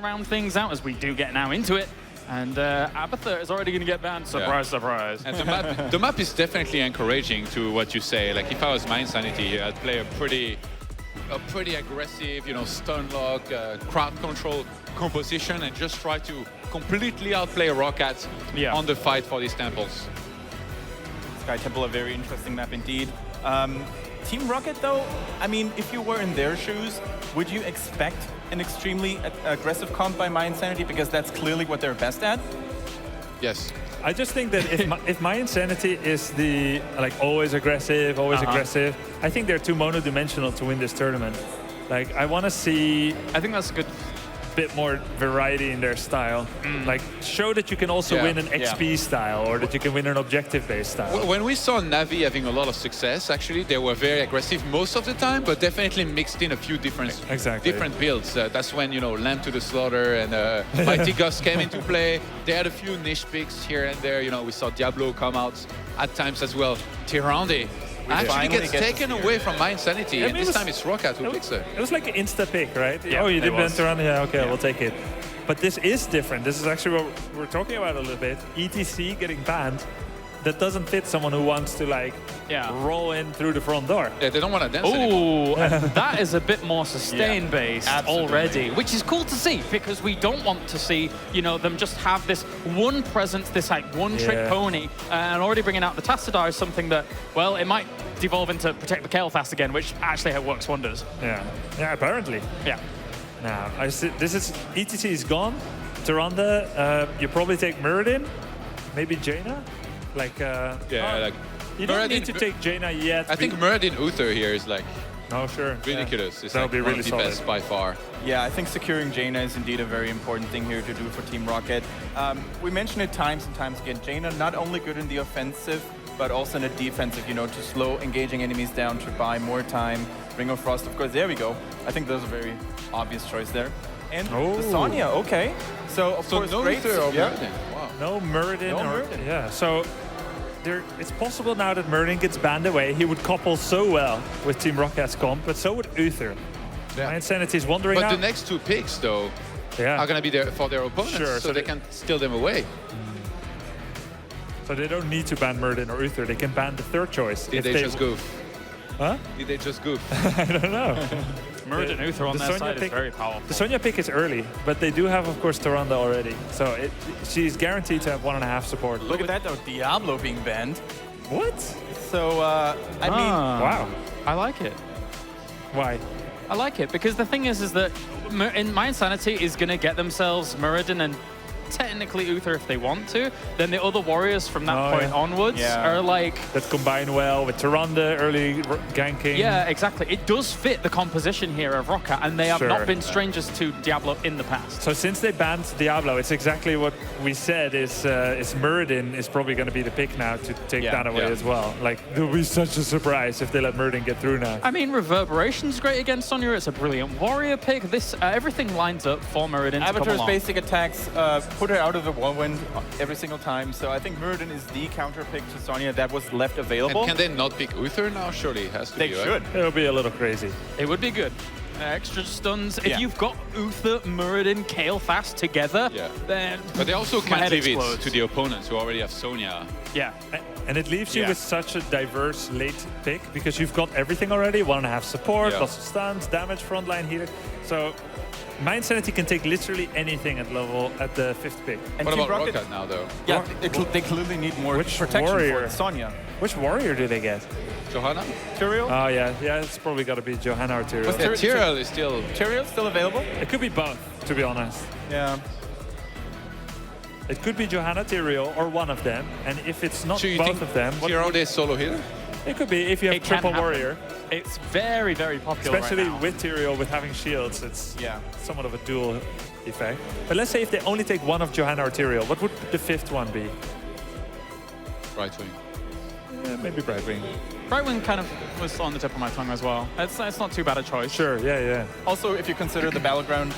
round things out as we do get now into it. And Abathur is already going to get banned. Surprise, surprise. And the map is definitely encouraging to what you say. Like if I was mYinsanity, I'd play a pretty aggressive, stun lock, crowd control composition, and just try to completely outplay ROCCAT on the fight for these temples. Sky Temple, a very interesting map indeed. Team ROCCAT, though, I mean, if you were in their shoes, would you expect an extremely aggressive comp by mYinsanity, because that's clearly what they're best at? Yes. I just think that if mYinsanity is the always aggressive, aggressive, I think they're too monodimensional to win this tournament. Like I want to see. I think that's a good bit more variety in their style. Like show that you can also win an XP style, or that you can win an objective-based style. When we saw Navi having a lot of success, actually, they were very aggressive most of the time, but definitely mixed in a few different builds. That's when, Lamb to the Slaughter and Mighty Gus came into play. They had a few niche picks here and there. We saw Diablo come out at times as well. Tyrande actually gets taken away from mYinsanity, and this time it's ROCCAT who picks it. It was like an insta pick, right? Yeah, oh, you did ban Tyrande? Yeah, okay, we'll take it. But this is different. This is actually what we're talking about a little bit. ETC getting banned, that doesn't fit someone who wants to roll in through the front door. Yeah, they don't want to dance anymore. Ooh, and that is a bit more sustain-based already, which is cool to see, because we don't want to see, them just have this one presence, this one-trick pony, and already bringing out the Tassadar is something that, well, it might devolve into Protect the Kael'thas again, which actually works wonders. Yeah, apparently. Yeah. Now, I see, ETC is gone. Tyrande, you probably take Muradin, maybe Jaina. You don't need to take Jaina yet. I think Muradin Uther here is ridiculous. It's that would be really the solid. best by far. Yeah, I think securing Jaina is indeed a very important thing here to do for Team ROCCAT. We mentioned it times and times again. Jaina not only good in the offensive, but also in the defensive, to slow engaging enemies down, to buy more time. Ring of Frost, of course, there we go. I think there's a very obvious choice there. And the Sonya, okay. So, of course, no great. Uther or Muradin. Wow. No Muradin. Muradin. Yeah, so it's possible now that Muradin gets banned away. He would couple so well with Team ROCCAT's comp, but so would Uther. Yeah. mYinsanity is wondering But now. the next two picks, though, are going to be there for their opponents, so they can steal them away. So they don't need to ban Muradin or Uther. They can ban the third choice. Did they just goof? Huh? Did they just goof? I don't know. Muradin Uther on their side is very powerful. The Sonya pick is early, but they do have, of course, Tyrande already. So she's guaranteed to have 1.5 support. Look at that, though. Diablo being banned. What? So, I mean... Wow. I like it. Why? I like it, because the thing is that mYinsanity is going to get themselves Muradin and technically Uther if they want to. Then the other warriors from that point onwards are that combine well with Tyrande early ganking. Yeah, exactly. It does fit the composition here of ROCCAT, and they have not been strangers to Diablo in the past. So since they banned Diablo, it's exactly what we said is Muradin is probably going to be the pick now to take that away as well. It'll be such a surprise if they let Muradin get through now. I mean, Reverberation's great against Sonya. It's a brilliant warrior pick. This everything lines up for Muradin to come Avatar's along. basic attacks put her out of the whirlwind every single time. So I think Muradin is the counter pick to Sonya that was left available. And can they not pick Uther now? Surely it has to be. They should. It'll be a little crazy. It would be good. Extra stuns. If you've got Uther, Muradin, Kael'thas together, then... But they also can't leave it to the opponents who already have Sonya. Yeah. And it leaves you with such a diverse late pick, because you've got everything already. 1.5 support, lots of stuns, damage, frontline healer. So mYinsanity can take literally anything at the 5th pick. And what Team about ROCCAT ROCCAT now, though? Yeah, they clearly need more protection for Sonya. Which warrior do they get? Johanna? Tyrael? Oh, yeah, it's probably got to be Johanna or Tyrael. Tyrael is still... Tyrael still available? It could be both, to be honest. Yeah. It could be Johanna, Tyrael, or one of them. And if it's not both of them... Tyrael is solo healer? It could be if you have triple warrior. It's very, very popular especially right now. with Tyrael, with having shields. It's somewhat of a dual effect. But let's say if they only take one of Johanna or Tyrael, what would the 5th one be? Brightwing. Yeah, maybe Brightwing. Brightwing kind of was on the tip of my tongue as well. It's not too bad a choice. Sure, yeah. Also, if you consider the Battleground,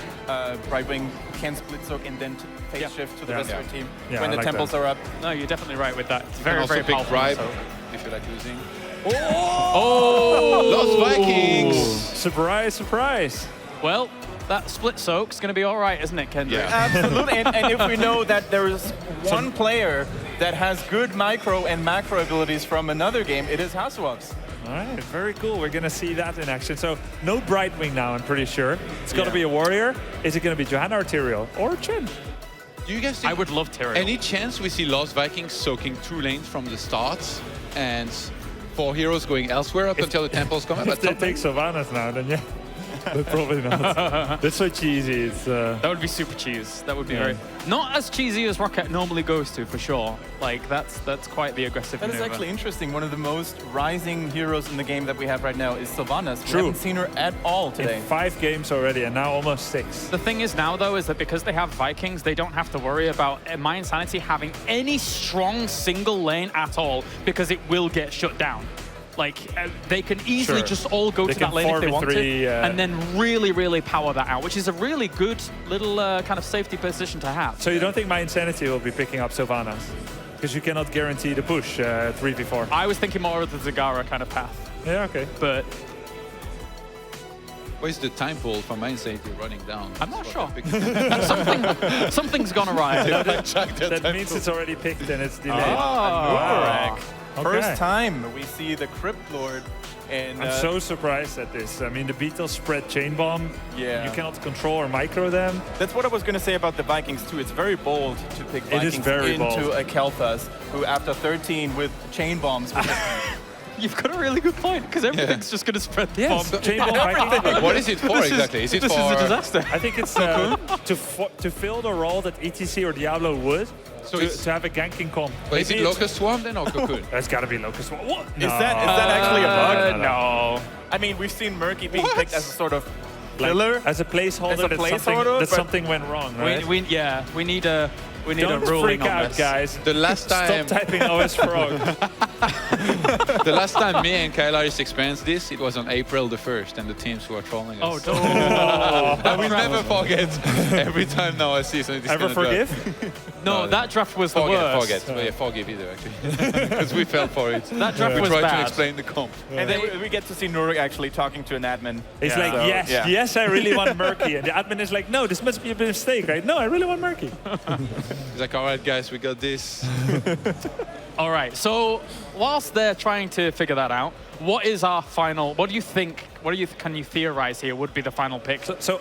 Brightwing can split soak and then phase shift to the rest of your team when the temples are up. No, you're definitely right with that. It's You very, can very also pick powerful. Bribe So. if you like losing. Oh! Lost Vikings! Surprise, surprise. Well, that split soak's going to be all right, isn't it, Kendrick? Yeah. Absolutely, and if we know that there is one player that has good micro and macro abilities from another game, it is Hasuox. All right, very cool. We're going to see that in action. So no Brightwing now, I'm pretty sure. It's going to be a warrior. Is it going to be Johanna or Tyrael? Or Chen? Do you guys think I would love Tyrael. any chance we see Lost Vikings soaking 2 lanes from the start and 4 heroes going elsewhere up until the temples come up? If they take Sylvanas now, then yeah. But probably not. That's so cheesy. It's, That would be super cheese. That would be very... Not as cheesy as ROCCAT normally goes to, for sure. Like, that's quite the aggressive That is maneuver. actually interesting. One of the most rising heroes in the game that we have right now is Sylvanas. We True. haven't seen her at all today. in 5 games already, and now almost 6. The thing is now, though, is that because they have Vikings, they don't have to worry about My Insanity having any strong single lane at all, because it will get shut down. Like, they can easily just all go to that lane if they want to, and then really, really power that out, which is a really good little kind of safety position to have. So you don't think My Insanity will be picking up Sylvanas? Because you cannot guarantee the push 3v4. I was thinking more of the Zagara kind of path. Yeah, okay. But Where's the time pool for My Insanity running down? I'm not sure. Something's gone awry. That means it's already picked and it's delayed. Wow. Okay. First time we see the Crypt Lord. And I'm so surprised at this. I mean, the Beatles spread Chain Bomb. Yeah. You cannot control or micro them. that's what I was going to say about the Vikings too. It's very bold to pick It is Vikings very into bold. a Kel'Thas, who after 13 with chain bombs. You've got a really good point, because everything's just going to spread the Yes, bomb. Chain Bomb Viking. What is it for exactly? Is it This for is a disaster. I think it's to fill the role that ETC or Diablo would. So to have a ganking comp. But is it Maybe Locust Swarm then or Cocoon? It's got to be Locust Swarm. What? Is that actually a bug? No. I mean, we've seen Murky being picked as a sort of Like, filler. as a placeholder, As a placeholder, that but- something went wrong, right? We need a Don't ruling freak on out, this. guys. The last time, Stop typing OS Frog. the last time me and Kylaris experienced this, it was on April the 1st, and the teams were trolling us. Oh, don't. I will never forget. Every time now I see something. Ever forgive? No, that draft was the worst. Forget. Well, yeah, forgive either, actually. Because we fell for it. That draft We was tried to bad. explain the comp. And then we get to see Nuruk actually talking to an admin. He's Yeah. like, So, yes, yeah. yes, I really want Murky. And the admin is like, no, this must be a mistake, right? No, I really want Murky. He's like, all right, guys, we got this. All right, so whilst they're trying to figure that out, what is our final, what do you think, can you theorize here would be the final pick? So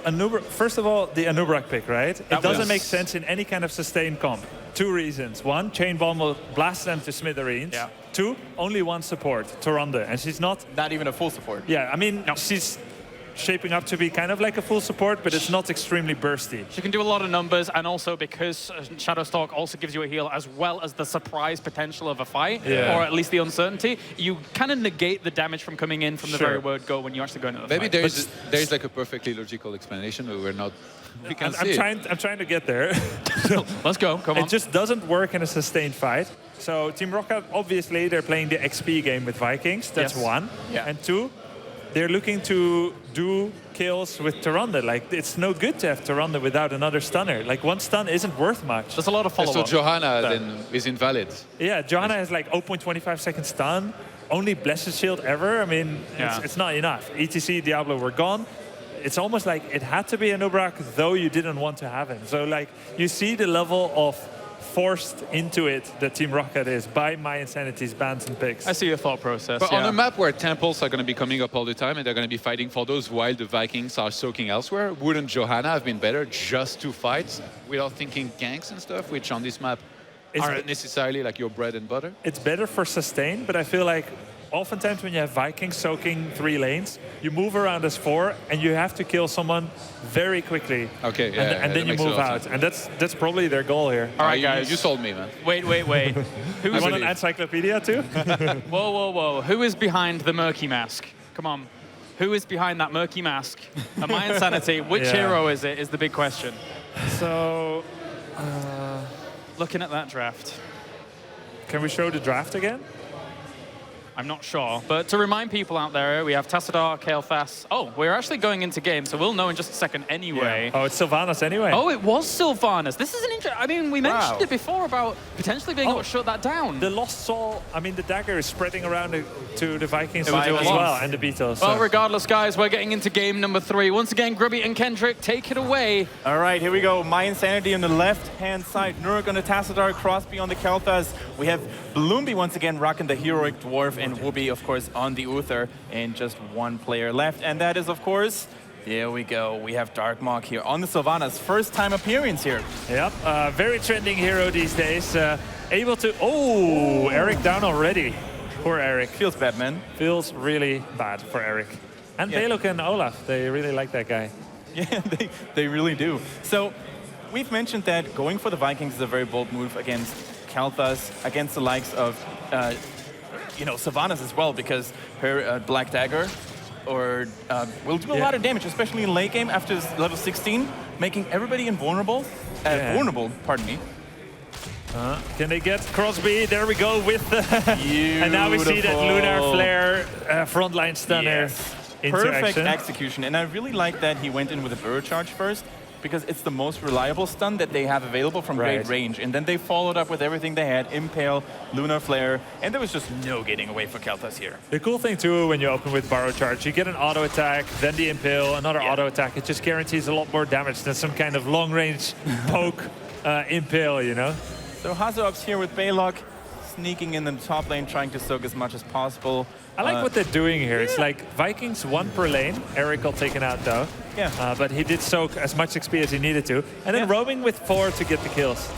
first of all, the Anubrak pick, right? It doesn't was- make sense in any kind of sustained comp. 2 reasons. 1, Chain Bomb will blast them to smithereens. Yeah. 2, only one support, Tyrande. And she's not, Not even a full support. yeah, I mean, she's shaping up to be kind of like a full support, but it's not extremely bursty. She can do a lot of numbers, and also because Shadowstalk also gives you a heal as well as the surprise potential of a fight, Yeah. or at least the uncertainty, you kind of negate the damage from coming in from the Sure. very word go when you actually go into the Maybe fight. there's like a perfectly logical explanation, but we're not. We can see it. I'm trying to get there. Let's go, come on. It just doesn't work in a sustained fight. So Team ROCCAT, obviously, they're playing the XP game with Vikings. That's Yes. 1. Yeah. And 2, they're looking to do kills with Tyrande. Like, it's no good to have Tyrande without another stunner. Like, 1 stun isn't worth much. There's a lot of So follow-up. Johanna then is invalid. Yeah, Johanna has like 0.25 second stun. Only Blessed Shield ever. I mean, Yeah. it's not enough. ETC, Diablo were gone. It's almost like it had to be an Ubrak, though you didn't want to have him. So, like, you see the level of forced into it that Team ROCCAT is by My Insanity's bans and picks. I see your thought process, But yeah. on a map where temples are going to be coming up all the time and they're going to be fighting for those while the Vikings are soaking elsewhere, wouldn't Johanna have been better just to fight without thinking ganks and stuff, which on this map aren't necessarily like your bread and butter? It's better for sustain, but I feel like oftentimes when you have Vikings soaking 3 lanes, you move around as 4 and you have to kill someone very quickly. Okay, yeah, and then that you makes a move lot of out. sense. And that's probably their goal here. All right, You- guys. You sold me, man. Wait. You want an believe. encyclopedia too? Whoa. Who is behind the murky mask? Come on. Who is behind that murky mask? Am I Insanity? Which Yeah. hero is it, is the big question. So, Looking at that draft. can we show the draft again? I'm not sure. But to remind people out there, we have Tassadar, Kael'thas. Oh, we're actually going into game, so we'll know in just a second anyway. Yeah. Oh, it's Sylvanas anyway. Oh, it was Sylvanas. This is an interesting... I mean, we mentioned it before about potentially being able to shut that down. The Lost Soul, I mean, the dagger is spreading around to the Vikings as Vikings. well, and the Beatles. Well, regardless, guys, we're getting into game number 3. Once again, Grubby and Kendrick, take it away. All right, here we go. mYi on the left-hand side. Nurk on the Tassadar, Crosby on the Kael'thas. We have Bloomby once again rocking the Heroic Dwarf, and Whoopi, of course, on the Uther. And just one player left, and that is, of course, here we go. We have Darkmok here on the Sylvanas. First time appearance here. Yep, very trending hero these days. Able to... Oh, Eric down already. Poor Eric. Feels bad, man. Feels really bad for Eric. And Belok and Olaf, they really like that guy. Yeah, they really do. So we've mentioned that going for the Vikings is a very bold move against Kael'thas, against the likes of, Sylvanas as well, because her Black Dagger will do a lot of damage, especially in late game after level 16, making everybody invulnerable. Vulnerable, pardon me. Can they get Crosby? There we go with the... And now we see that Lunar Flare frontline stunner into Perfect action. execution. And I really like that he went in with a Burrow Charge first, because it's the most reliable stun that they have available from great range. And then they followed up with everything they had, Impale, Lunar Flare, and there was just no getting away for Kael'thas here. The cool thing too, when you open with Burrow Charge, you get an auto attack, then the Impale, another auto attack. It just guarantees a lot more damage than some kind of long range poke Impale, you know? So Hazops here with Belok, sneaking in the top lane, trying to soak as much as possible. I like what they're doing here. It's like Vikings 1 per lane. Eric got taken out though. Yeah. But he did soak as much XP as he needed to. And then roaming with 4 to get the kills.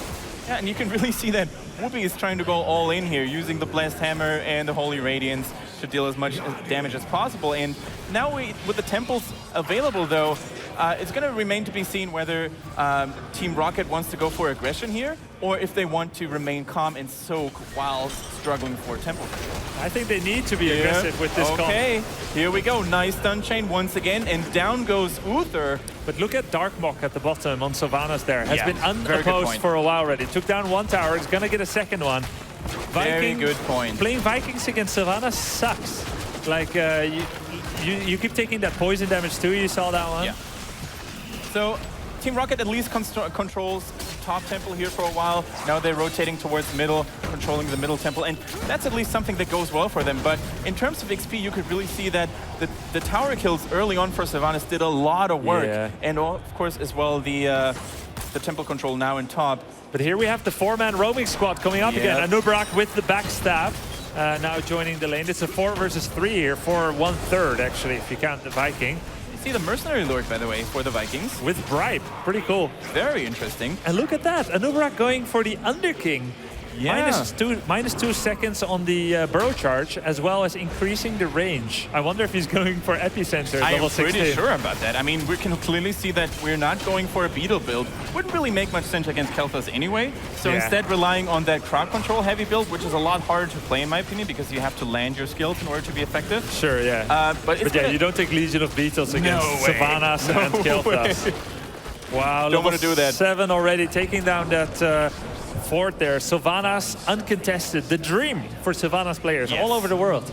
Yeah, and you can really see that Whoopi is trying to go all in here, using the Blast Hammer and the Holy Radiance to deal as much damage as possible. And now with the temples available though, it's going to remain to be seen whether Team ROCCAT wants to go for aggression here, or if they want to remain calm and soak while struggling for temple. I think they need to be aggressive with this comp. Okay, here we go. Nice stun chain once again, and down goes Uther. But look at Darkmok at the bottom on Sylvanas there. Has been unopposed for a while already. Took down 1 tower, is going to get a second one. Very good point. Playing Vikings against Sylvanas sucks. Like, you keep taking that poison damage too, you saw that one? Yeah. So Team ROCCAT at least controls top temple here for a while. Now they're rotating towards middle, controlling the middle temple, and that's at least something that goes well for them. But in terms of XP, you could really see that the tower kills early on for Sylvanas did a lot of work. Yeah. And of course as well the temple control now in top. But here we have the 4-man roaming squad coming up again. Anubrak with the backstab. Now joining the lane. It's a 4 versus 3 here for 1/3 actually, if you count the Viking. See the Mercenary Lord, by the way, for the Vikings. With Bribe. Pretty cool. Very interesting. And look at that. Anubrak going for the Underking. Yeah. -2 seconds on the Burrow Charge, as well as increasing the range. I wonder if he's going for Epicenter at level 16. I'm pretty sure about that. I mean, we can clearly see that we're not going for a Beetle build. Wouldn't really make much sense against Kael'thas anyway. So instead relying on that crowd control heavy build, which is a lot harder to play in my opinion, because you have to land your skills in order to be effective. Sure, yeah. But yeah, you don't take Legion of Beetles against Sylvanas and Kael'thas. Wow, don't want to do that. 7 already, taking down that fort there. Sylvanas uncontested, the dream for Sylvanas players all over the world.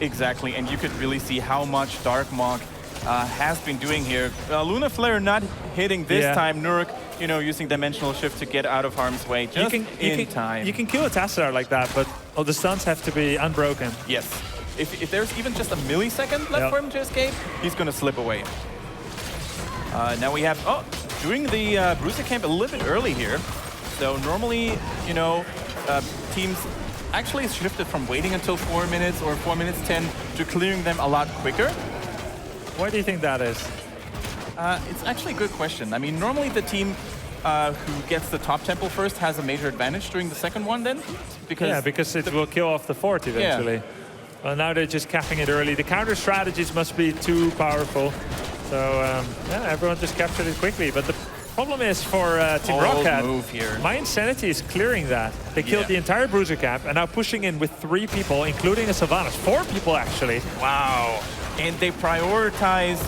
Exactly, and you could really see how much Darkmok has been doing here. Lunar Flare not hitting this time. Nurk, using Dimensional Shift to get out of harm's way just in time. You can kill a Tassadar like that, but the stuns have to be unbroken. Yes. If there's even just a millisecond left for him to escape, he's going to slip away. Now we have, doing the Bruiser Camp a little bit early here. So normally, teams actually shifted from waiting until 4 minutes or 4 minutes 10 to clearing them a lot quicker. Why do you think that is? It's actually a good question. I mean, normally the team who gets the top temple first has a major advantage during the second one then. Because it will kill off the fort eventually. Well, now they're just capping it early. The counter strategies must be too powerful. So, everyone just captured it quickly. But the problem is for Team ROCCAT, mYi is clearing that. They killed the entire Bruiser Camp and now pushing in with 3 people, including a Sylvanas. 4 people, actually. Wow. And they prioritize,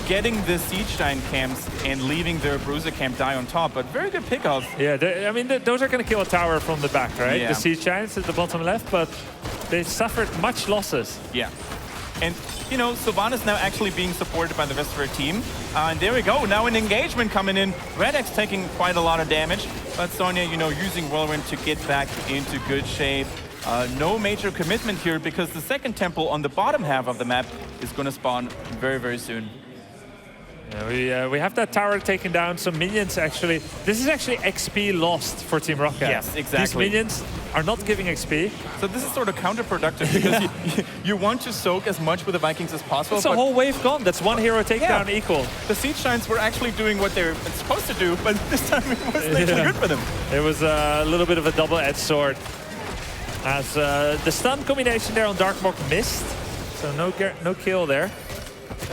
getting the Siege Giant camps and leaving their Bruiser Camp die on top. But very good pickoff. Yeah, I mean, those are going to kill a tower from the back, right? Yeah. The Siege Giants at the bottom left, but they suffered much losses. Yeah. And, you know, Sylvanas now actually being supported by the rest of her team. And there we go. Now an engagement coming in. Redx taking quite a lot of damage. But Sonya, you know, using Whirlwind to get back into good shape. No major commitment here because the second temple on the bottom half of the map is going to spawn very, very soon. Yeah, we have that tower taken down, some minions actually. This is actually XP lost for Team ROCCAT. Yes, exactly. These minions are not giving XP. So this is sort of counterproductive because you want to soak as much with the Vikings as possible. It's a whole wave gone. That's one hero takedown equal. The Siege Giants were actually doing what they're supposed to do, but this time it wasn't actually good for them. It was a little bit of a double-edged sword. As the stun combination there on Darkmork missed. So no kill there.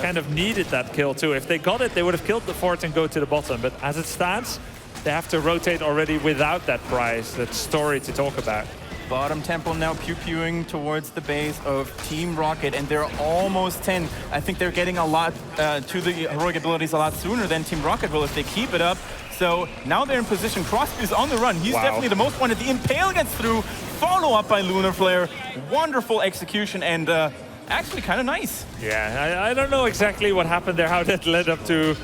Kind of needed that kill too. If they got it, they would have killed the fort and go to the bottom. But as it stands, they have to rotate already without that prize, that story to talk about. Bottom temple now pew-pewing towards the base of Team ROCCAT, and they're almost 10. I think they're getting a lot to the heroic abilities a lot sooner than Team ROCCAT will if they keep it up. So now they're in position. Crosby is on the run. He's definitely the most wanted. The Impale gets through. Follow up by Lunar Flare. Wonderful execution and actually kind of nice. Yeah, I don't know exactly what happened there, how that led up to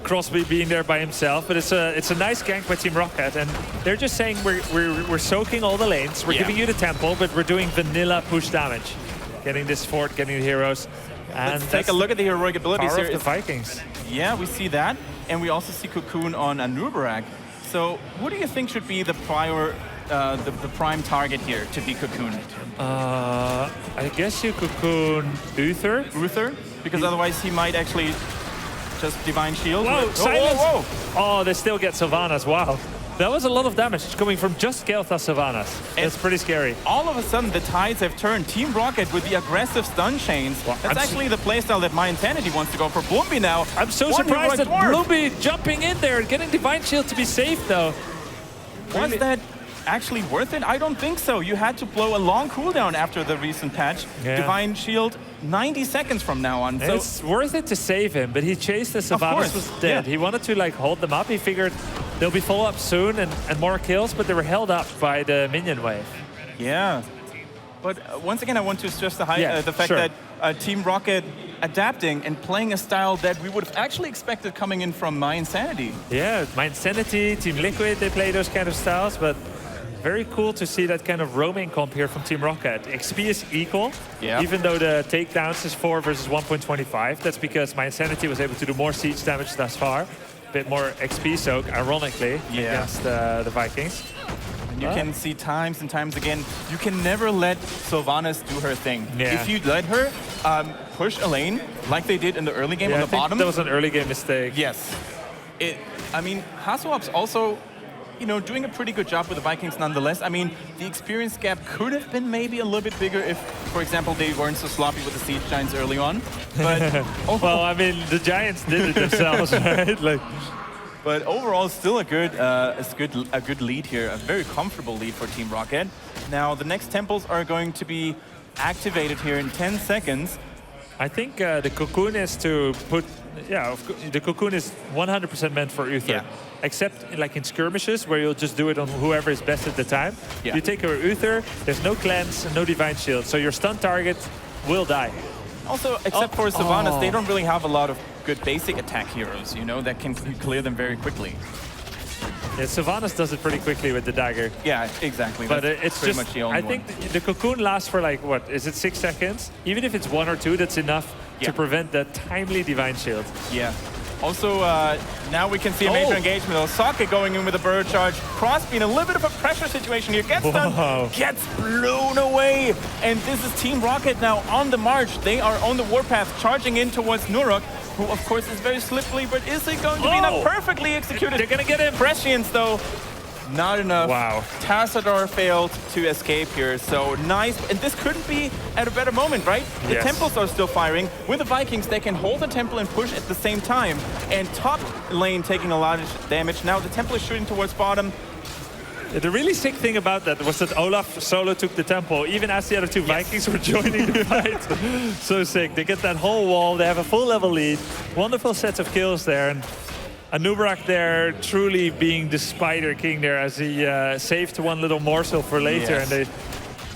Crosby being there by himself, but it's a nice gank by Team ROCCAT, and they're just saying we're soaking all the lanes, we're giving you the temple, but we're doing vanilla push damage, getting this fort, getting the heroes. And let's take a look at the heroic abilities power here. Of the Vikings. Yeah, we see that, and we also see Cocoon on Anubarak. So, what do you think should be the the prime target here to be cocooned? I guess you cocoon Uther. Uther? Because otherwise he might actually just Divine Shield. Whoa, silence! Whoa, whoa. Oh, they still get Sylvanas, wow. That was a lot of damage coming from just Kel'Thas Sylvanas. It's pretty scary. All of a sudden, the tides have turned. Team ROCCAT with the aggressive stun chains. Well, that's actually the playstyle that mYinsanity wants to go for. Bloomby now. I'm so surprised that Bloomby jumping in there, getting Divine Shield to be safe, though. Was that actually worth it? I don't think so. You had to blow a long cooldown after the recent patch. Yeah. Divine Shield 90 seconds from now on. So it's worth it to save him, but he chased the Sylvanas was dead. Yeah. He wanted to like hold them up. He figured there'll be follow-up soon and more kills, but they were held up by the minion wave. Yeah. But once again, I want to stress the fact that Team ROCCAT adapting and playing a style that we would have actually expected coming in from mYinsanity. Yeah, mYinsanity, Team Liquid, they play those kind of styles, but very cool to see that kind of roaming comp here from Team ROCCAT. XP is equal, even though the takedowns is 4 versus 1.25. That's because mYinsanity was able to do more siege damage thus far. A bit more XP soak, ironically, against the Vikings. And you can see times and times again, you can never let Sylvanas do her thing. Yeah. If you let her push a lane, like they did in the early game on the bottom. That was an early game mistake. Yes. I mean, Hasselhoff's also, you know, doing a pretty good job with the Vikings nonetheless. I mean, the experience gap could have been maybe a little bit bigger if, for example, they weren't so sloppy with the Siege Giants early on. But well, I mean, the Giants did it themselves, right? But overall, still a good lead here, a very comfortable lead for Team ROCCAT. Now, the next temples are going to be activated here in 10 seconds. I think the cocoon is to put, the cocoon is 100% meant for Uther. Yeah. Except like in skirmishes where you'll just do it on whoever is best at the time. Yeah. You take your Uther, there's no cleanse and no Divine Shield, so your stun target will die. Also, except for Sylvanas, they don't really have a lot of good basic attack heroes, you know, that can clear them very quickly. Yeah, Sylvanas does it pretty quickly with the dagger. Yeah, exactly. But it's pretty much the only one. I think the cocoon lasts for like, what, is it 6 seconds? Even if it's 1 or 2, that's enough to prevent the timely Divine Shield. Yeah. Also, now we can see a major engagement. ROCCAT going in with a bird charge. Crosby in a little bit of a pressure situation here. Gets done, gets blown away. And this is Team ROCCAT now on the march. They are on the warpath, charging in towards Nurok, who of course is very slippery, but is it going to be enough? Perfectly executed. They're going to get him. Prescience though, not enough. Wow. Tassadar failed to escape here, so nice. And this couldn't be at a better moment, right? The temples are still firing. With the Vikings, they can hold the temple and push at the same time. And top lane taking a lot of damage. Now the temple is shooting towards bottom. The really sick thing about that was that Olaf solo took the temple, even as the other two Vikings were joining the fight. So sick. They get that whole wall. They have a full level lead. Wonderful sets of kills there. And Anubarak there truly being the Spider King there as he saved one little morsel for later. And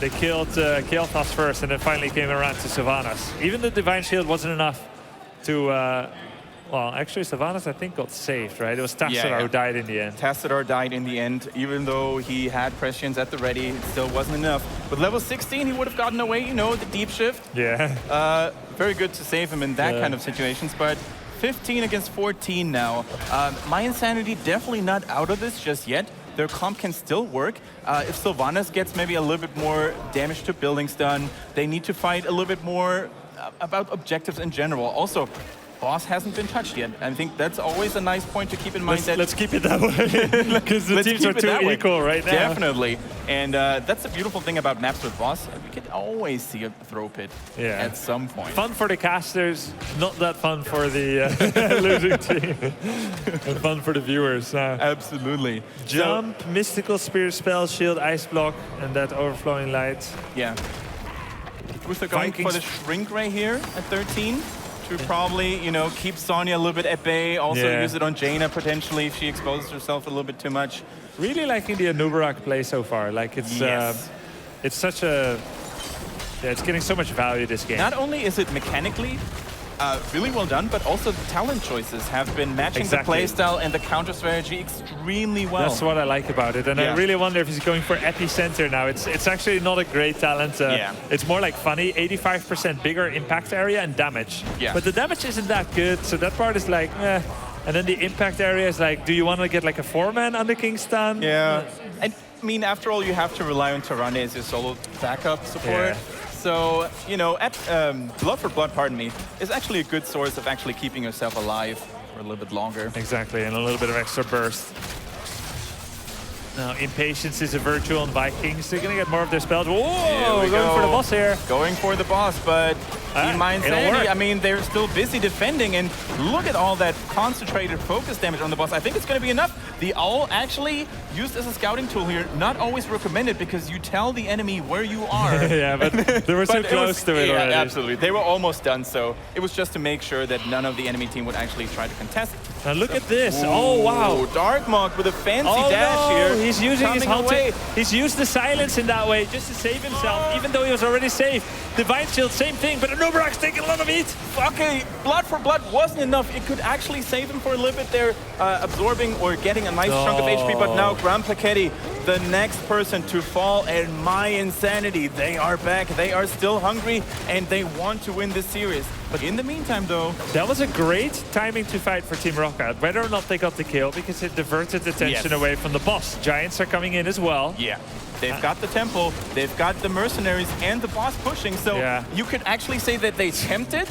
They killed Kael'thas first and then finally came around to Sylvanas. Even the Divine Shield wasn't enough to... well, actually, Sylvanas, I think, got saved, right? It was Tassadar who died in the end. Tassadar died in the end. Even though he had Prescience at the ready, it still wasn't enough. With level 16, he would have gotten away, you know, the deep shift. Yeah. Very good to save him in that kind of situations, but 15 against 14 now. mYi definitely not out of this just yet. Their comp can still work. If Sylvanas gets maybe a little bit more damage to buildings done, they need to fight a little bit more about objectives in general. Also, boss hasn't been touched yet. I think that's always a nice point to keep in mind. Let's keep it that way, because the teams are too equal right now. Definitely. And that's the beautiful thing about maps with boss. We could always see a throw pit at some point. Fun for the casters, not that fun for the losing team. And fun for the viewers. Absolutely. Jump, Mystical Spear, Spell, Shield, Ice Block, and that Overflowing Light. Yeah. Ruther going for the Shrink Ray here at 13. To probably, you know, keep Sonya a little bit at bay. Also use it on Jaina potentially if she exposes herself a little bit too much. Really liking the Anubarak play so far. Like it's such a it's getting so much value this game. Not only is it mechanically really well done, but also the talent choices have been matching the playstyle and the counter strategy extremely well. That's what I like about it, and I really wonder if he's going for Epicenter now. It's actually not a great talent. It's more like funny, 85% bigger impact area and damage. But the damage isn't that good, so that part is like, eh. And then the impact area is like, do you want to get like a 4-man under Kingston? Yeah. And I mean, after all, you have to rely on Tyrande as your solo backup support. So, you know, at Blood for Blood, pardon me, is actually a good source of actually keeping yourself alive for a little bit longer. Exactly, and a little bit of extra burst. Now, Impatience is a virtual on Vikings. They're going to get more of their spells. Whoa, going for the boss here. Going for the boss, but mYi, I mean, they're still busy defending, and look at all that concentrated focus damage on the boss. I think it's going to be enough. The Owl actually used as a scouting tool here, not always recommended because you tell the enemy where you are. Yeah, but they were so close to it already. Absolutely. They were almost done, so it was just to make sure that none of the enemy team would actually try to contest. Now look at this. Oh, wow. Darkmok with a fancy dash here. He's using his hunting. He's used the silence in that way just to save himself, even though he was already safe. Divine Shield, same thing, but Anubarak's taking a lot of heat. Okay, Blood for Blood wasn't enough. It could actually save him for a little bit there, absorbing or getting a nice chunk of HP, but now Grand Placetti, the next person to fall, and mYi, they are back. They are still hungry, and they want to win this series. But in the meantime, though... That was a great timing to fight for Team ROCCAT, whether or not they got the kill, because it diverted attention away from the boss. Giants are coming in as well. Yeah. They've got the temple, they've got the mercenaries, and the boss pushing. So you could actually say that they tempted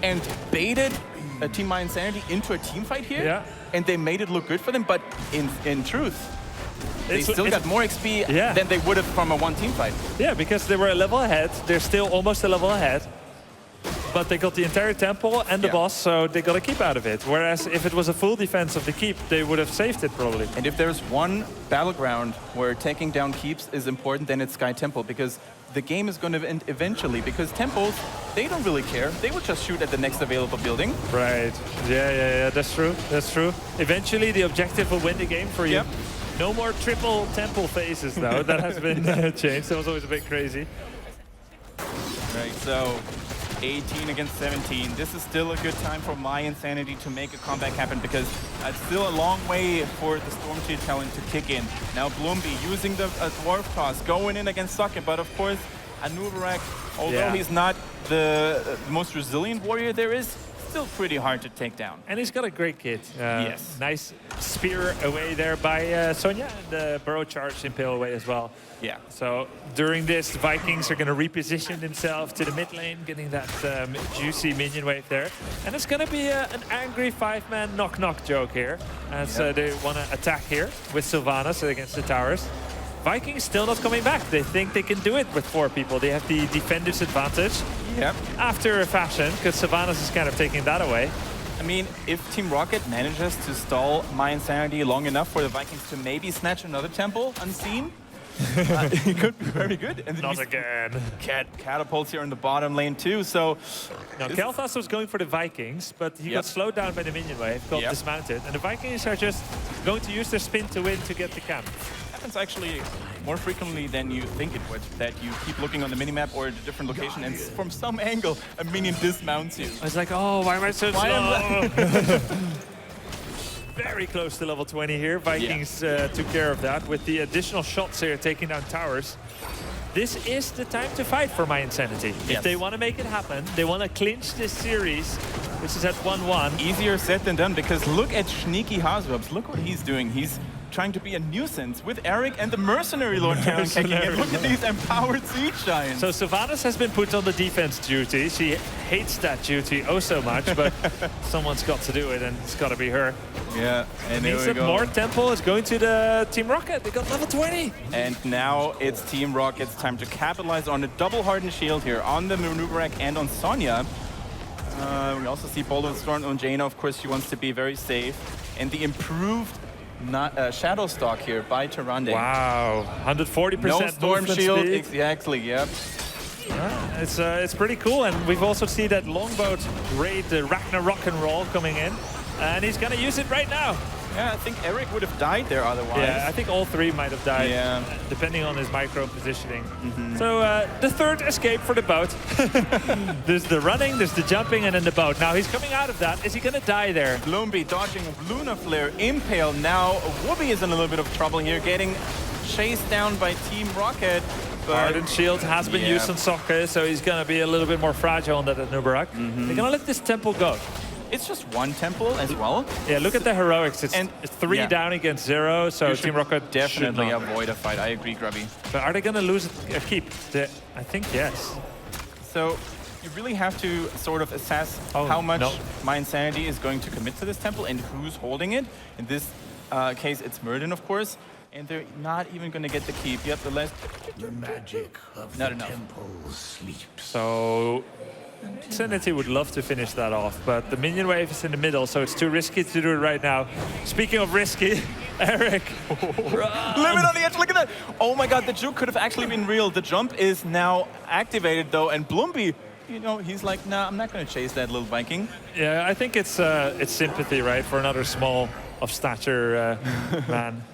and baited Team mYi into a team fight here, and they made it look good for them. But in truth, they still got more XP than they would have from a one-team fight. Yeah, because they were a level ahead. They're still almost a level ahead. But they got the entire temple and the boss, so they got a keep out of it. Whereas if it was a full defense of the keep, they would have saved it probably. And if there's one battleground where taking down keeps is important, then it's Sky Temple, because the game is going to end eventually, because temples, they don't really care. They will just shoot at the next available building. Right. Yeah, that's true. That's true. Eventually, the objective will win the game for you. No more triple temple phases, though. That has been changed. That was always a bit crazy. Right, so 18 against 17. This is still a good time for mYi to make a comeback happen, because it's still a long way for the Storm Shield talent to kick in. Now Bloomby using the Dwarf Toss, going in against Socket, but of course Anubarak, although he's not the most resilient warrior there is, still pretty hard to take down. And he's got a great kit. Nice spear away there by Sonya, and the burrow charge impale away as well. Yeah. So during this, the Vikings are going to reposition themselves to the mid lane, getting that juicy minion wave there. And it's going to be an angry 5-man knock-knock joke here, as they want to attack here with Sylvanas against the towers. Vikings still not coming back. They think they can do it with 4 people. They have the defender's advantage. After a fashion, because Sylvanas is kind of taking that away. I mean, if Team ROCCAT manages to stall mYi long enough for the Vikings to maybe snatch another temple unseen, it could be very good. And not again. Catapults here in the bottom lane too, so... Now, Kael'thas was going for the Vikings, but he got slowed down by the minion wave, got dismounted, and the Vikings are just going to use their spin to win to get the camp. happens actually more frequently than you think it would, that you keep looking on the minimap or a different location and from some angle a minion dismounts you. I was like, oh, why am I so slow? Very close to level 20 here. Vikings took care of that with the additional shots here, taking down towers. This is the time to fight for mYinsanity. Yes. If they want to make it happen, they want to clinch this series, which is at 1-1. Easier said than done, because look at Sneaky Haswebs. Look what he's doing. He's trying to be a nuisance with Eric and the Mercenary Lord Karen kicking in. Look at these empowered siege giants. So Sylvanas has been put on the defense duty. She hates that duty oh so much, but someone's got to do it, and it's got to be her. Yeah, and there Means we that go. more tempo is going to the Team ROCCAT. They got level 20. And now it's Team ROCCAT's time to capitalize on a double hardened shield here on the Manuberak and on Sonya. We also see Boulder Storm on Jaina. Of course, she wants to be very safe. And the improved Shadow Stalk here by Tyrande. Wow, 140% No Storm Shield, speed. exactly, yep. It's pretty cool, and we've also seen that longboat raid, the Ragnarok and roll coming in, and he's gonna use it right now. Yeah, I think Eric would have died there otherwise. Yeah, I think all three might have died, depending on his micro positioning. So the third escape for the boat. There's the running, there's the jumping, and then the boat. Now he's coming out of that. Is he gonna die there? Bloomby dodging a Luna Flare, Impale. Now Whoopi is in a little bit of trouble here, getting chased down by Team ROCCAT. Hardened Shield has been used on Soccer, so he's gonna be a little bit more fragile on that at Nubarak. They're gonna let this temple go. It's just one temple as well. Yeah, look at the heroics. It's 3 down against 0, so You Team should ROCCAT definitely should not. avoid a fight. I agree, Grubby. But are they going to lose a keep? I think yes. So you really have to sort of assess how much mYinsanity is going to commit to this temple and who's holding it. In this case, it's Murden, of course. And they're not even going to get the keep. Yep, the magic of not the enough. temple sleeps. So mYinsanity would love to finish that off, but the minion wave is in the middle, so it's too risky to do it right now. Speaking of risky, Eric. Limit on the edge, look at that. Oh my god, the juke could have actually been real. The jump is now activated though, and Bloomby, you know, he's like, nah, I'm not going to chase that little Viking. Yeah, I think it's sympathy, right, for another small of stature man.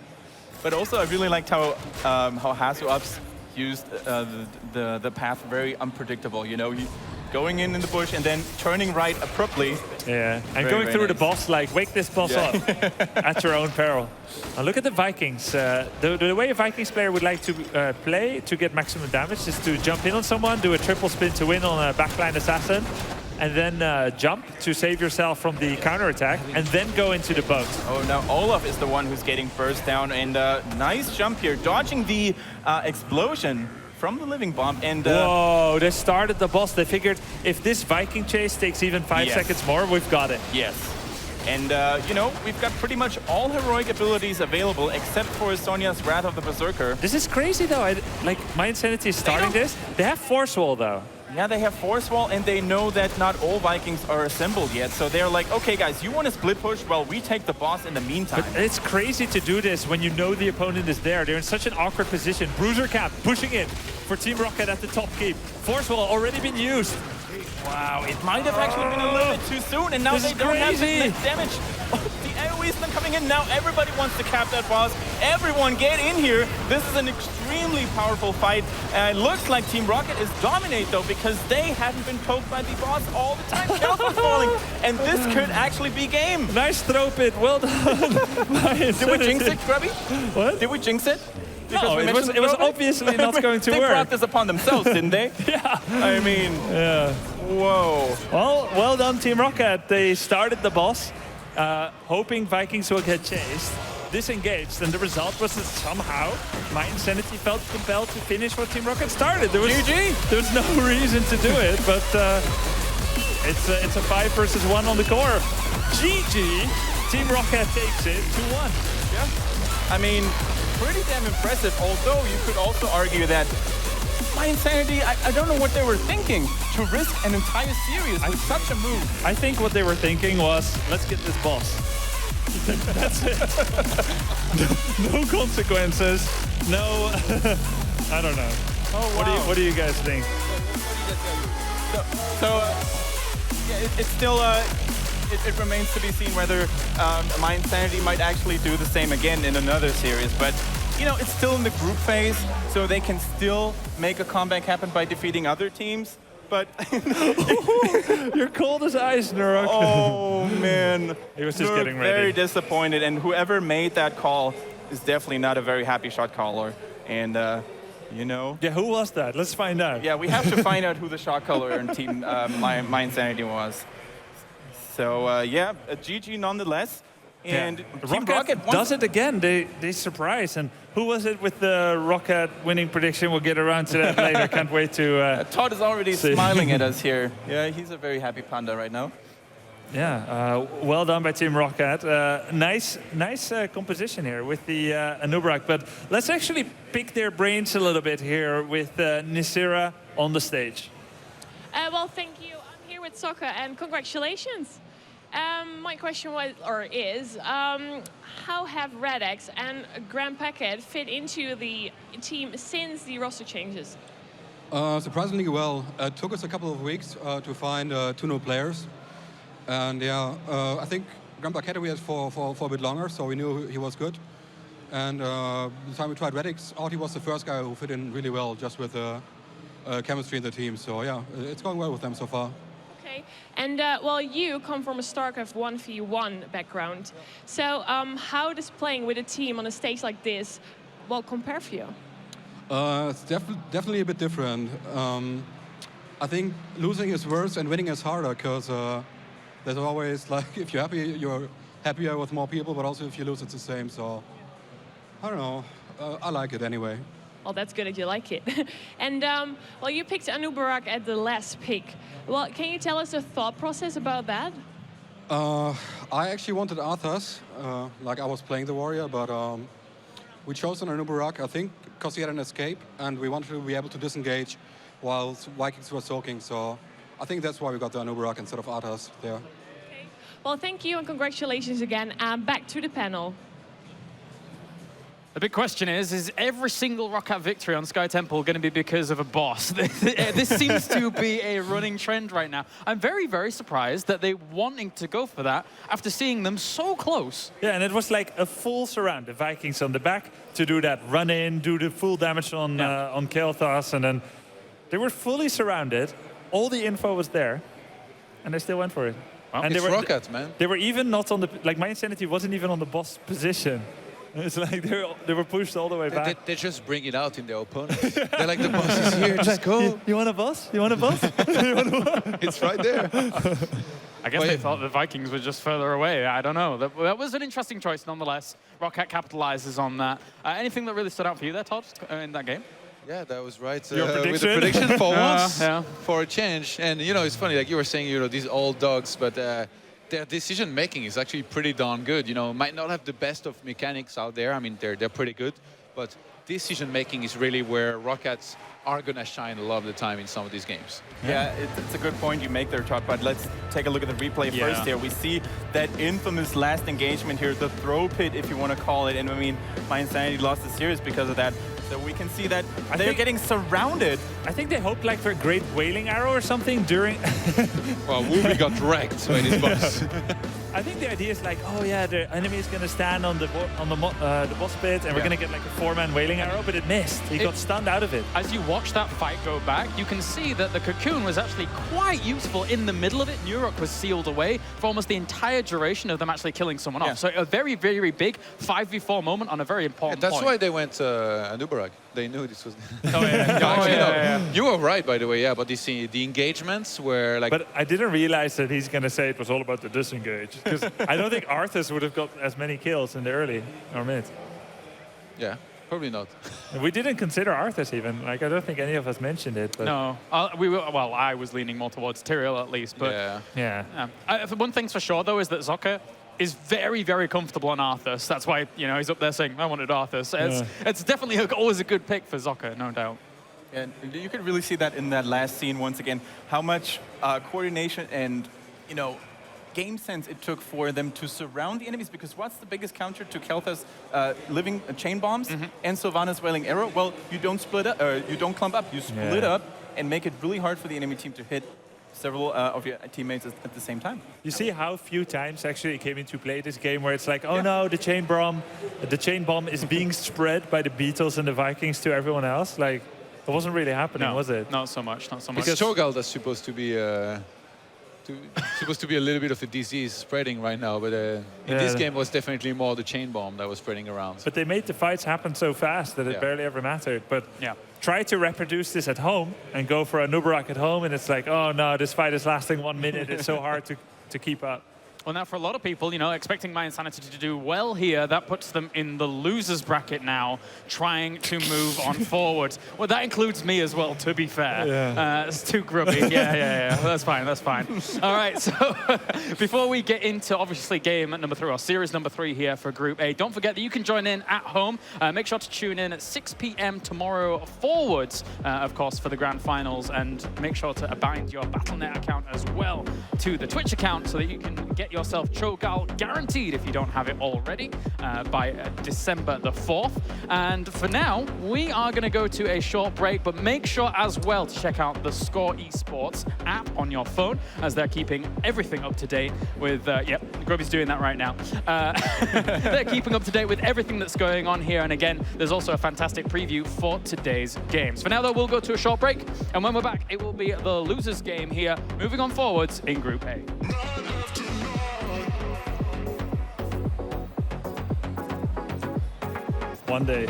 But also, I really liked how Hasu Ups used the path very unpredictable. You know, he going in the bush and then turning right abruptly. Yeah, and going through the boss, like, wake this boss up at your own peril. Now look at the Vikings. The way a Vikings player would like to play to get maximum damage is to jump in on someone, do a triple spin to win on a backline assassin, and then jump to save yourself from the counterattack, and then go into the boat. Oh, now Olaf is the one who's getting burst down, and nice jump here, dodging the explosion from the Living Bomb. And whoa, they started the boss. They figured if this Viking chase takes even 5 seconds more, we've got it. Yes. And, you know, we've got pretty much all heroic abilities available, except for Sonya's Wrath of the Berserker. This is crazy, though. Like, mYinsanity is starting this. They have Force Wall, though. Yeah, they have Force Wall, and they know that not all Vikings are assembled yet. So they're like, okay, guys, you want to split push? Well, we take the boss in the meantime. But it's crazy to do this when you know the opponent is there. They're in such an awkward position. Bruiser Cap pushing in for Team ROCCAT at the top keep. Force Wall already been used. Wow, it might have actually been a little bit too soon, and now they don't have the damage. The AoE is then coming in. Now everybody wants to cap that boss. Everyone get in here. This is an extremely powerful fight. And it looks like Team ROCCAT is dominate, though, because they haven't been poked by the boss all the time. Kelp is falling, and this could actually be game. Nice throw pit. Well done. Did we jinx it, Grubby? What? Did we jinx it? No, it was obviously not going to work. They brought this upon themselves, didn't they? Yeah. I mean, whoa. Well done, Team ROCCAT. They started the boss, hoping Vikings will get chased, disengaged, and the result was that somehow mYinsanity felt compelled to finish what Team ROCCAT started. There was no reason to do it, but it's a 5 versus 1 on the core. GG. Team ROCCAT takes it 2-1. Yeah. I mean, pretty damn impressive, although you could also argue that mYinsanity, I don't know what they were thinking to risk an entire series with such a move. I think what they were thinking was, let's get this boss. That's it. No consequences. No, I don't know. Oh, wow. What do you guys think? Yeah, it's still, it remains to be seen whether mYinsanity might actually do the same again in another series, but you know, it's still in the group phase, so they can still make a comeback happen by defeating other teams. But you're cold as ice, Nurok. Oh man, he was just Nurok getting ready. Very disappointed, and whoever made that call is definitely not a very happy shot caller. And you know. Yeah, who was that? Let's find out. Yeah, we have to find out who the shot caller in team mYinsanity was. So yeah, a GG nonetheless. And Team ROCCAT does it again. They surprise. And who was it with the ROCCAT winning prediction? We'll get around to that later. Can't wait to Todd is already smiling at us here. Yeah, he's a very happy panda right now. Yeah, well done by Team ROCCAT. Nice composition here with the Anubarak. But let's actually pick their brains a little bit here with Nisira on the stage. Well, thank you. I'm here with Soccer, and congratulations. My question was, or is, how have RedX and Grand Packet fit into the team since the roster changes? Surprisingly well. It took us a couple of weeks to find 2 new players. And yeah, I think Grand Packet we had for a bit longer, so we knew he was good. And the time we tried RedX out, he was the first guy who fit in really well, just with chemistry in the team. So yeah, it's going well with them so far. Okay, and well, you come from a StarCraft 1v1 background. So how does playing with a team on a stage like this, well, compare for you? It's definitely a bit different. I think losing is worse and winning is harder, because there's always, like, if you're happy, you're happier with more people, but also if you lose, it's the same. So I don't know. I like it anyway. Well, that's good that you like it. And well, you picked Anubarak at the last pick. Well, can you tell us the thought process about that? I actually wanted Arthas, like I was playing the warrior, but we chose an Anubarak, I think, because he had an escape, and we wanted to be able to disengage while Vikings were soaking. So I think that's why we got the Anubarak instead of Arthas there. Okay. Well, thank you and congratulations again. Back to the panel. The big question is every single ROCCAT victory on Sky Temple going to be because of a boss? This seems to be a running trend right now. I'm very, very surprised that they're wanting to go for that after seeing them so close. Yeah, and it was like a full surround. The Vikings on the back to do that run in, do the full damage on Kael'thas, and then they were fully surrounded. All the info was there, and they still went for it. Well, and it's ROCCAT, man. They were even not on the, like, mYinsanity wasn't even on the boss position. It's like they were pushed all the way back. They just bring it out in their opponents. They're like, the boss is here, just go. You want a boss? You want a boss? It's right there. I guess they thought the Vikings were just further away. I don't know. That was an interesting choice nonetheless. ROCCAT capitalizes on that. Anything that really stood out for you there, Todd, in that game? Yeah, that was right. Your prediction? With the prediction for once, for a change. And, you know, it's funny, like you were saying, you know, these old dogs, but their decision making is actually pretty darn good. You know, might not have the best of mechanics out there. I mean, they're pretty good, but decision making is really where ROCCATs are gonna shine a lot of the time in some of these games. Yeah, it's a good point you make there, Todd, but let's take a look at the replay first here. We see that infamous last engagement here, the throw pit, if you want to call it, and I mean, mYinsanity lost the series because of that. So we can see that they're getting surrounded. I think they hoped like for a great wailing arrow or something during... Well, Wooby got wrecked by this boss. I think the idea is like, oh yeah, the enemy is going to stand on the boss pit, and we're going to get like a 4-man wailing arrow, but it missed. He got stunned out of it. As you watch that fight go back, you can see that the cocoon was actually quite useful in the middle of it. Nurok was sealed away for almost the entire duration of them actually killing someone off. So a very, very big 5v4 moment on a very important point. That's why they went Anubarak. They knew this was... You were right, by the way, but the engagements were like... But I didn't realize that he's going to say it was all about the disengage. Because I don't think Arthas would have got as many kills in the early or mid. Yeah, probably not. We didn't consider Arthas even. Like, I don't think any of us mentioned it. But no, well, I was leaning more towards Tyrael at least. But one thing's for sure, though, is that Zocca is very, very comfortable on Arthas. That's why, you know, he's up there saying, I wanted Arthas. It's definitely always a good pick for Zocca, no doubt. And you could really see that in that last scene once again, how much coordination and, you know, game sense it took for them to surround the enemies, because what's the biggest counter to Kael'thas living chain bombs and Sylvanas wailing arrow? Well, you don't split up, or you don't clump up, you split up and make it really hard for the enemy team to hit several of your teammates at the same time. You see how few times actually it came into play this game where it's like, oh no, the chain bomb is being spread by the Beatles and the Vikings to everyone else. Like, it wasn't really happening, was it? Not so much, not so much. Because Cho'Gall is supposed to be supposed to be a little bit of a disease spreading right now, but in this game was definitely more the chain bomb that was spreading around. But they made the fights happen so fast that it barely ever mattered. But try to reproduce this at home and go for a Nubarak at home, and it's like, oh no, this fight is lasting 1 minute. It's so hard to keep up. Well, now for a lot of people, you know, expecting mYinsanity to do well here, that puts them in the losers bracket now, trying to move on forward. Well, that includes me as well, to be fair. It's too grubby. Yeah. That's fine, that's fine. All right, so before we get into, obviously, game number 3, or series number 3 here for Group A, don't forget that you can join in at home. Make sure to tune in at 6 p.m. tomorrow forwards, of course, for the grand finals, and make sure to bind your Battle.net account as well to the Twitch account so that you can get yourself Cho'Gall guaranteed if you don't have it already by December the 4th. And for now, we are going to go to a short break, but make sure as well to check out the Score eSports app on your phone, as they're keeping everything up to date with, Grubby's doing that right now. They're keeping up to date with everything that's going on here. And again, there's also a fantastic preview for today's games. For now, though, we'll go to a short break. And when we're back, it will be the losers game here, moving on forwards in Group A. One day.